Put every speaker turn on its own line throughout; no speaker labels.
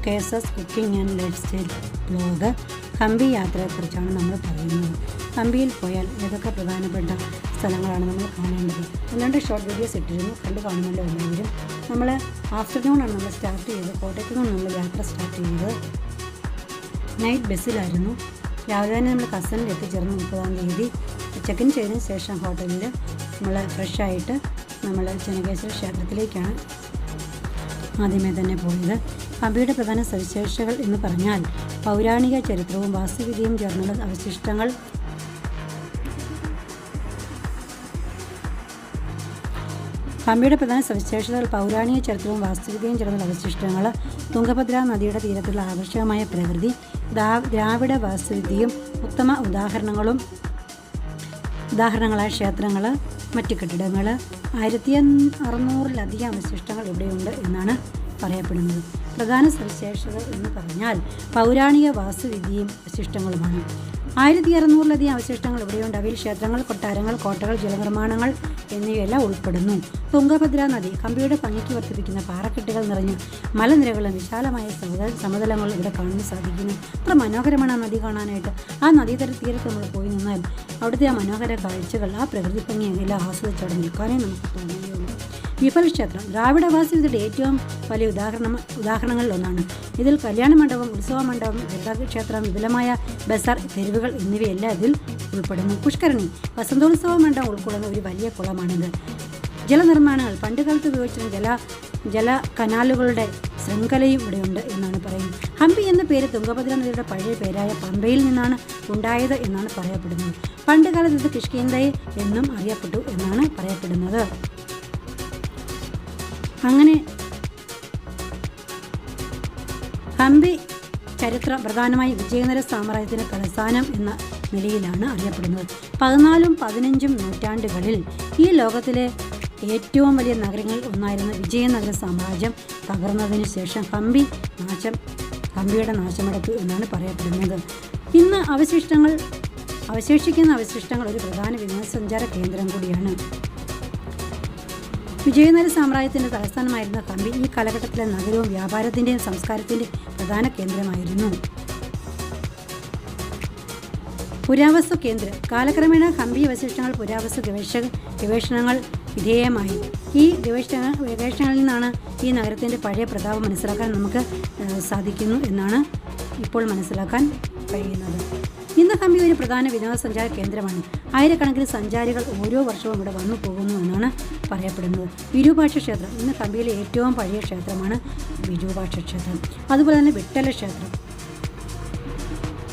KSS cooking and lifestyle blog. Hampi യാത്രയെക്കുറിച്ചാണ് നമ്മൾ പറയുന്നത്. ഹംപിയിൽ പോയാൽ ഏതൊക്കെ പ്രധാനപ്പെട്ട സ്ഥലങ്ങളാണ് നമ്മൾ കാണേണ്ടത്? അല്ലാണ്ട് ഷോർട്ട് വീഡിയോസ് ഇട്ടിരുന്നു, കണ്ടു കാണുമല്ലോ എല്ലാവരും. നമ്മൾ ആഫ്റ്റർനൂണാണ് നമ്മൾ സ്റ്റാർട്ട് ചെയ്തത്. കോട്ടയത്തു നിന്ന് നമ്മൾ യാത്ര സ്റ്റാർട്ട് ചെയ്തത്. നൈറ്റ് ബസ്സിലായിരുന്നു. രാവിലെ തന്നെ നമ്മൾ കസനിൽ എത്തിച്ചേർന്ന് 30-ാം തീയതി ചെക്ക് ഇൻ ചെയ്തതിന് ശേഷം ഹോട്ടലിൽ നമ്മൾ ഫ്രഷായിട്ട് നമ്മൾ ചെന്നകേശ്വര ക്ഷേത്രത്തിലേക്കാണ് ആദ്യമേ തന്നെ പോയത്. ഹംപിയുടെ പ്രധാന സവിശേഷതകൾ എന്ന് പറഞ്ഞാൽ പൗരാണിക ചരിത്രവും വാസ്തുവിദ്യയും ചേർന്നുള്ള അവശിഷ്ടങ്ങൾ, ഹംപിയുടെ പ്രധാന സവിശേഷതകൾ പൗരാണിക ചരിത്രവും വാസ്തുവിദ്യയും ചേർന്നുള്ള അവശിഷ്ടങ്ങൾ, തുംഗഭദ്ര നദിയുടെ തീരത്തുള്ള ആകർഷകമായ പ്രകൃതി, ദ്രാവിഡ വാസ്തുവിദ്യയും ഉത്തമ ഉദാഹരണങ്ങളായ ക്ഷേത്രങ്ങൾ, മറ്റ് കെട്ടിടങ്ങൾ. 1600-ലധികം അവശിഷ്ടങ്ങൾ ഇവിടെയുണ്ട് എന്നാണ് പറയപ്പെടുന്നത്. പ്രധാന സവിശേഷത എന്ന് പറഞ്ഞാൽ പൗരാണിക വാസ്തുവിദ്യയും അവശിഷ്ടങ്ങളുമാണ്. 1600-ലധികം അവശിഷ്ടങ്ങൾ ഇവിടെയുണ്ട്. അവയിൽ ക്ഷേത്രങ്ങൾ, കൊട്ടാരങ്ങൾ, കോട്ടകൾ, ജലനിർമ്മാണങ്ങൾ എന്നിവയെല്ലാം ഉൾപ്പെടുന്നു. തുംഗഭദ്ര നദി ഹംപിയുടെ ഭംഗിക്ക് വർദ്ധിപ്പിക്കുന്ന പാറക്കെട്ടുകൾ നിറഞ്ഞ മലനിരകളും വിശാലമായ സമതലങ്ങളും ഇവിടെ കാണാൻ സാധിക്കുന്നു. അത്ര മനോഹരമാണ് ആ നദി കാണാനായിട്ട്. ആ തീരത്ത് നമ്മൾ പോയി നിന്നാൽ അവിടുത്തെ ആ മനോഹര കാഴ്ചകൾ, ആ പ്രകൃതി ഭംഗിയെല്ലാം ആസ്വദിച്ചവിടെ നിൽക്കാനേ നമുക്ക് തോന്നുകയുള്ളൂ. വിഫൽ ക്ഷേത്രം ദ്രാവിഡ വാസ്തുവിദ്യയുടെ ഏറ്റവും വലിയ ഉദാഹരണങ്ങളിലൊന്നാണ്. ഇതിൽ കല്യാണ മണ്ഡപം, ഉത്സവ മണ്ഡപം, ക്ഷേത്രം, വിപുലമായ ബസാർ, തെരുവുകൾ എന്നിവയെല്ലാം ഇതിൽ ഉൾപ്പെടുന്നു. പുഷ്കരണി വസന്തോത്സവ മണ്ഡപം ഉൾക്കൊള്ളുന്ന ഒരു വലിയ കുളമാണിത്. ജലനിർമ്മാണങ്ങൾ പണ്ടുകാലത്ത് ഉപയോഗിച്ചിരുന്ന ജല കനാലുകളുടെ ശൃംഖലയും ഇവിടെയുണ്ട് എന്നാണ് പറയുന്നത്. ഹംപി എന്ന പേര് തുംഗഭദ്ര നദിയുടെ പഴയ പേരായ പമ്പയിൽ നിന്നാണ് ഉണ്ടായത് എന്നാണ് പറയപ്പെടുന്നത്. പണ്ടുകാലത്ത് ഇത് കിഷ്കിന്ധൈ എന്നും അറിയപ്പെട്ടു എന്നാണ് പറയപ്പെടുന്നത്. അങ്ങനെ ഹംപി ചരിത്രം പ്രധാനമായി വിജയനഗര സാമ്രാജ്യത്തിൻ്റെ തലസ്ഥാനം എന്ന നിലയിലാണ് അറിയപ്പെടുന്നത്. 14ഉം 15ഉം നൂറ്റാണ്ടുകളിൽ ഈ ലോകത്തിലെ ഏറ്റവും വലിയ നഗരങ്ങളിൽ ഒന്നായിരുന്ന വിജയനഗര സാമ്രാജ്യം തകർന്നതിന് ശേഷം ഹംപിയുടെ നാശമടച്ചു എന്നാണ് പറയപ്പെടുന്നത്. ഇന്ന് അവശേഷിക്കുന്ന അവശിഷ്ടങ്ങൾ ഒരു പ്രധാന വിനോദസഞ്ചാര കേന്ദ്രം കൂടിയാണ്. വിജയനഗര സാമ്രാജ്യത്തിൻ്റെ തലസ്ഥാനമായിരുന്ന ഹംപി ഈ കാലഘട്ടത്തിലെ നഗരവും വ്യാപാരത്തിൻ്റെയും സംസ്കാരത്തിൻ്റെയും പ്രധാന കേന്ദ്രമായിരുന്നു. പുരാവസ്തു കേന്ദ്രം കാലക്രമേണ ഹംപി അവശിഷ്ടങ്ങൾ പുരാവസ്തു ഗവേഷണങ്ങൾ വിധേയമായി. ഈ ഗവേഷണങ്ങളിൽ നിന്നാണ് ഈ നഗരത്തിൻ്റെ പഴയ പ്രതാപം മനസ്സിലാക്കാൻ നമുക്ക് സാധിക്കുന്നു എന്നാണ് ഇപ്പോൾ മനസ്സിലാക്കാൻ കഴിയുന്നത്. ഇന്ന് ഹംപി ഒരു പ്രധാന വിനോദസഞ്ചാര കേന്ദ്രമാണ്. ആയിരക്കണക്കിന് സഞ്ചാരികൾ ഓരോ വർഷവും ഇവിടെ വന്നു പോകുന്നു എന്നാണ് പറയപ്പെടുന്നത്. വിരൂപാക്ഷ ക്ഷേത്രം ഇന്ന് ഹംപിയിലെ ഏറ്റവും പഴയ ക്ഷേത്രമാണ് വിരൂപാക്ഷ ക്ഷേത്രം. അതുപോലെ തന്നെ വിട്ടല ക്ഷേത്രം,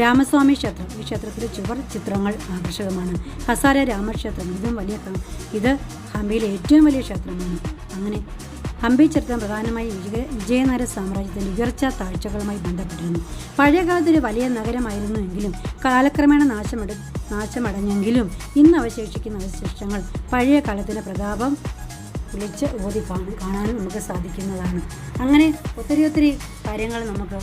രാമസ്വാമി ക്ഷേത്രം, ഈ ക്ഷേത്രത്തിലെ ചുവർ ചിത്രങ്ങൾ ആകർഷകമാണ്. ഹസാര രാമക്ഷേത്രം ഇത് ഹംപിയിലെ ഏറ്റവും വലിയ ക്ഷേത്രമാണ്. അങ്ങനെ ഹംപി ചരിത്രം പ്രധാനമായി വിജയനഗര സാമ്രാജ്യത്തിൻ്റെ ഉയർച്ച താഴ്ചകളുമായി ബന്ധപ്പെട്ടിരുന്നു. പഴയകാലത്തൊരു വലിയ നഗരമായിരുന്നുവെങ്കിലും കാലക്രമേണ നാശമടഞ്ഞെങ്കിലും ഇന്ന് അവശേഷിക്കുന്ന അവശിഷ്ടങ്ങൾ പഴയ കാലത്തിൻ്റെ പ്രതാപം വിളിച്ച് കാണാനും നമുക്ക് സാധിക്കുന്നതാണ്. അങ്ങനെ ഒത്തിരി കാര്യങ്ങൾ നമുക്ക്.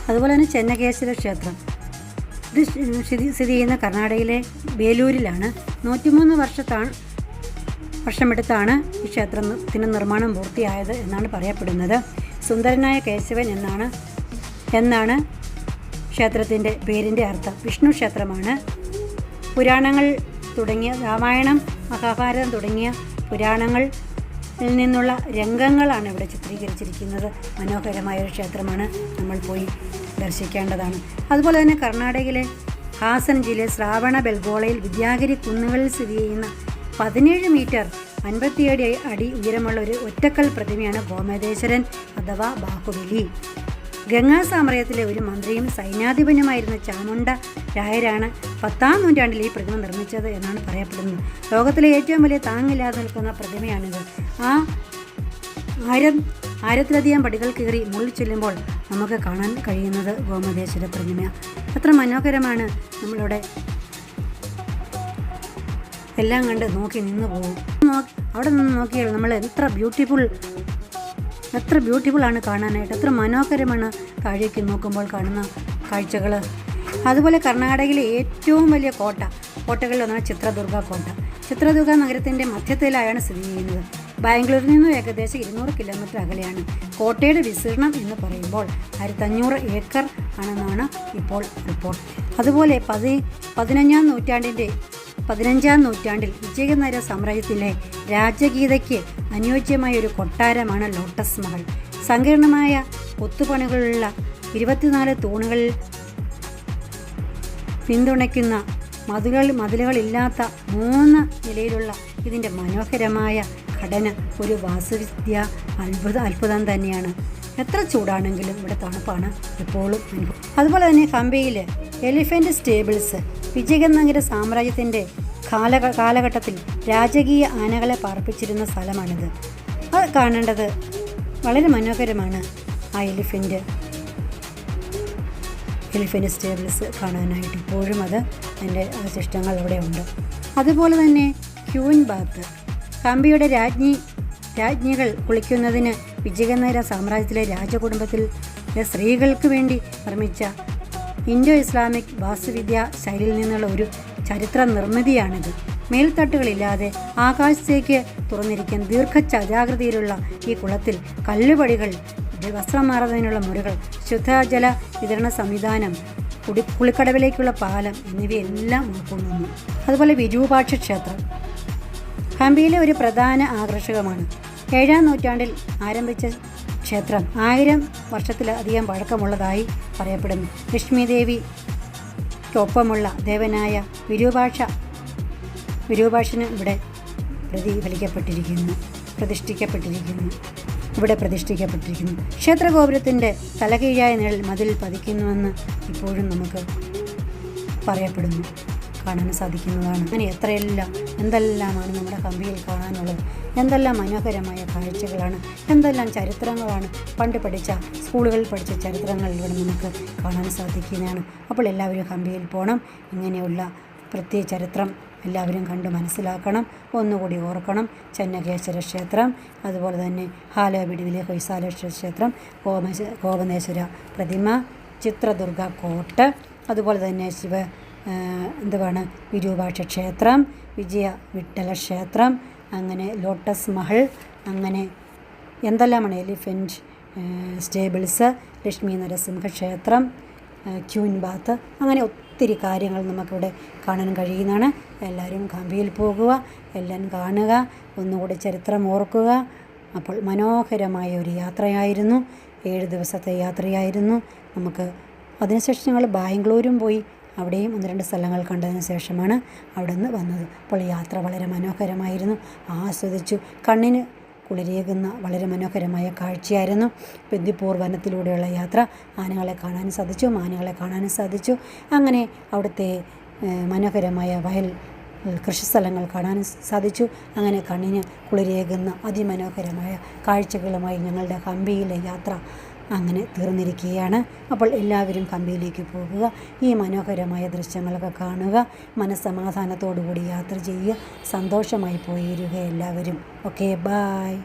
അതുപോലെ തന്നെ ചെന്നകേശ്വര ക്ഷേത്രം ഇത് സ്ഥിതി ചെയ്യുന്ന കർണാടകയിലെ വേലൂരിലാണ്. 103 വർഷമെടുത്താണ് ഈ ക്ഷേത്രത്തിന് നിർമ്മാണം പൂർത്തിയായത് എന്നാണ് പറയപ്പെടുന്നത്. സുന്ദരനായ കേശവൻ എന്നാണ് ക്ഷേത്രത്തിൻ്റെ പേരിൻ്റെ അർത്ഥം. വിഷ്ണു ക്ഷേത്രമാണ്. പുരാണങ്ങൾ തുടങ്ങിയ രാമായണം, മഹാഭാരതം തുടങ്ങിയ പുരാണങ്ങളിൽ നിന്നുള്ള രംഗങ്ങളാണ് ഇവിടെ ചിത്രീകരിച്ചിരിക്കുന്നത്. മനോഹരമായൊരു ക്ഷേത്രമാണ്, നമ്മൾ പോയി ദർശിക്കേണ്ടതാണ്. അതുപോലെ തന്നെ കർണാടകയിലെ ഹാസൻ ജില്ലയിൽ ശ്രാവണ ബെൽഗോളയിൽ വിദ്യാഗിരി കുന്നുകളിൽ സ്ഥിതി ചെയ്യുന്ന 17 മീറ്റർ 57 അടി ഉയരമുള്ള ഒരു ഒറ്റക്കൽ പ്രതിമയാണ് ഗോമതേശ്വരൻ അഥവാ ബാഹുബലി. ഗംഗാ സാമ്രാജ്യത്തിലെ ഒരു മന്ത്രിയും സൈന്യാധിപനുമായിരുന്ന ചാമുണ്ഡ രായരാണ് 10-ാം നൂറ്റാണ്ടിൽ ഈ പ്രതിമ നിർമ്മിച്ചത് എന്നാണ് പറയപ്പെടുന്നത്. ലോകത്തിലെ ഏറ്റവും വലിയ താങ്ങില്ലാതെ നിൽക്കുന്ന പ്രതിമയാണിത്. 1000-ലധികം പടികൾ കയറി മുകളിൽ ചെല്ലുമ്പോൾ നമുക്ക് കാണാൻ കഴിയുന്നത് ഗോമതേശ്വര പ്രതിമ. അത്ര മനോഹരമാണ്. നമ്മളിവിടെ എല്ലാം കണ്ട് നോക്കി നിന്ന് പോകും. അവിടെ നിന്ന് നോക്കിയാൽ നമ്മൾ എത്ര ബ്യൂട്ടിഫുള്ളാണ് കാണാനായിട്ട്. എത്ര മനോഹരമാണ് താഴേക്ക് നോക്കുമ്പോൾ കാണുന്ന കാഴ്ചകൾ. അതുപോലെ കർണാടകയിലെ ഏറ്റവും വലിയ കോട്ടകളിലൊന്നാണ് ചിത്രദുർഗ കോട്ട. ചിത്രദുർഗ നഗരത്തിൻ്റെ മധ്യത്തിലായാണ് സ്ഥിതി ചെയ്യുന്നത്. ബാംഗ്ലൂരിൽ നിന്നും ഏകദേശം 200 കിലോമീറ്റർ അകലെയാണ്. കോട്ടയുടെ വിസ്തീർണം എന്ന് പറയുമ്പോൾ 1500 ഏക്കർ ആണെന്നാണ് ഇപ്പോൾ റിപ്പോർട്ട്. അതുപോലെ 15ാം നൂറ്റാണ്ടിൽ വിജയനഗര സാമ്രാജ്യത്തിലെ രാജഗീതയ്ക്ക് അനുയോജ്യമായ ഒരു കൊട്ടാരമാണ് ലോട്ടസ് മഹൽ. സങ്കീർണമായ കൊത്തുപണികളുള്ള 24 തൂണുകളിൽ പിന്തുണയ്ക്കുന്ന മതിലുകളില്ലാത്ത 3 നിലയിലുള്ള ഇതിൻ്റെ മനോഹരമായ ഘടന ഒരു വാസ്തുവിദ്യ അത്ഭുതം തന്നെയാണ്. എത്ര ചൂടാണെങ്കിലും ഇവിടെ തണുപ്പാണ് എപ്പോഴും അനുഭവം. അതുപോലെ തന്നെ ഹംപിയിൽ എലിഫൻ്റ് സ്റ്റേബിൾസ് വിജയനഗര സാമ്രാജ്യത്തിൻ്റെ കാലഘട്ടത്തിൽ രാജകീയ ആനകളെ പാർപ്പിച്ചിരുന്ന സ്ഥലമാണിത്. അത് കാണേണ്ടത് വളരെ മനോഹരമാണ്. ആ എലിഫൻ്റ് സ്റ്റേബിൾസ് കാണാനായിട്ട് ഇപ്പോഴും അതിൻ്റെ അവശിഷ്ടങ്ങൾ അവിടെ ഉണ്ട്. അതുപോലെ തന്നെ ക്യൂൻ ബാത്ത്, ഹംപിയുടെ രാജ്ഞികൾ കുളിക്കുന്നതിന് വിജയനഗര സാമ്രാജ്യത്തിലെ രാജകുടുംബത്തിലെ സ്ത്രീകൾക്ക് വേണ്ടി നിർമ്മിച്ച ഇൻഡോ ഇസ്ലാമിക് വാസ്തുവിദ്യാ ശൈലിയിൽ നിന്നുള്ള ഒരു ചരിത്ര നിർമ്മിതിയാണിത്. മേൽത്തട്ടുകളില്ലാതെ ആകാശത്തേക്ക് തുറന്നിരിക്കുന്ന ദീർഘചതുരാകൃതിയിലുള്ള ഈ കുളത്തിൽ കല്ലുപടികൾ, വസ്ത്രം മാറുന്നതിനുള്ള മുറികൾ, ശുദ്ധജല വിതരണ സംവിധാനം, കുളിക്കടവിലേക്കുള്ള പാലം എന്നിവയെല്ലാം ഉൾക്കൊള്ളുന്നു. അതുപോലെ വിരൂപാക്ഷ ക്ഷേത്രം ഹംപിയിലെ ഒരു പ്രധാന ആകർഷകമാണ്. 7ാം നൂറ്റാണ്ടിൽ ആരംഭിച്ച ക്ഷേത്രം 1000 വർഷത്തിലധികം പഴക്കമുള്ളതായി പറയപ്പെടുന്നു. ലക്ഷ്മി ദേവിക്കൊപ്പമുള്ള ദേവനായ വിരൂപാക്ഷന് ഇവിടെ പ്രതിഷ്ഠിക്കപ്പെട്ടിരിക്കുന്നു. ക്ഷേത്രഗോപുരത്തിൻ്റെ തലകീഴായ നിഴൽ മതിലിൽ പതിക്കുന്നുവെന്ന് ഇപ്പോഴും നമുക്ക് പറയപ്പെടുന്നു, കാണാൻ സാധിക്കുന്നതാണ്. അങ്ങനെ എന്തെല്ലാമാണ് നമ്മുടെ ഹംപിയിൽ കാണാനുള്ളത്. എന്തെല്ലാം മനോഹരമായ കാഴ്ചകളാണ്, എന്തെല്ലാം ചരിത്രങ്ങളാണ്, പണ്ട് സ്കൂളുകളിൽ പഠിച്ച ചരിത്രങ്ങൾ ഇവിടെ നമുക്ക് കാണാൻ സാധിക്കുന്നതാണ്. അപ്പോൾ എല്ലാവരും ഹംപിയിൽ പോകണം. ഇങ്ങനെയുള്ള പ്രത്യേക ചരിത്രം എല്ലാവരും കണ്ട് മനസ്സിലാക്കണം. ഒന്നുകൂടി ഓർക്കണം. ചെന്നകേശ്വര ക്ഷേത്രം, അതുപോലെ തന്നെ ഹാലബിഡിയിലെ ഹൊയ്സാലേശ്വര ക്ഷേത്രം, ഗോപനേശ്വര പ്രതിമ, ചിത്രദുർഗ കോട്ട്, അതുപോലെ തന്നെ വിരൂപാക്ഷ ക്ഷേത്രം, വിജയ വിട്ടല ക്ഷേത്രം, അങ്ങനെ ലോട്ടസ് മഹൽ, അങ്ങനെ എന്തെല്ലാമാണ് എലിഫൻ്റ് സ്റ്റേബിൾസ്, ലക്ഷ്മി നരസിംഹ ക്ഷേത്രം, ക്യൂൻ ബാത്ത്, അങ്ങനെ ഒത്തിരി കാര്യങ്ങൾ നമുക്കിവിടെ കാണാൻ കഴിയുന്നതാണ്. എല്ലാവരും ഹംപിയിൽ പോകുക, എല്ലാം കാണുക, ഒന്നുകൂടി ചരിത്രം ഓർക്കുക. അപ്പോൾ മനോഹരമായ ഒരു യാത്രയായിരുന്നു, 7 ദിവസത്തെ യാത്രയായിരുന്നു. അതിനുശേഷം ഞങ്ങൾ ബാംഗ്ലൂരും പോയി. അവിടെയും 1-2 സ്ഥലങ്ങൾ കണ്ടതിന് ശേഷമാണ് അവിടെ നിന്ന് വന്നത്. അപ്പോൾ യാത്ര വളരെ മനോഹരമായിരുന്നു, ആസ്വദിച്ചു. കണ്ണിന് കുളിരേകുന്ന വളരെ മനോഹരമായ കാഴ്ചയായിരുന്നു. ബന്ദിപ്പൂർ വനത്തിലൂടെയുള്ള യാത്ര. ആനകളെ കാണാനും സാധിച്ചു. അങ്ങനെ അവിടുത്തെ മനോഹരമായ കൃഷിസ്ഥലങ്ങൾ കാണാൻ സാധിച്ചു. അങ്ങനെ കണ്ണിന് കുളിരേകുന്ന അതിമനോഹരമായ കാഴ്ചകളുമായി ഞങ്ങളുടെ ഹംപിയിലെ യാത്ര അങ്ങനെ തീർന്നിരിക്കുകയാണ്. അപ്പോൾ എല്ലാവരും ഹംപിയിലേക്ക് പോകുക, ഈ മനോഹരമായ ദൃശ്യങ്ങളൊക്കെ കാണുക, മനസ്സമാധാനത്തോടു കൂടി യാത്ര ചെയ്യുക, സന്തോഷമായി പോയിരിക്കുക എല്ലാവരും. Okay, bye.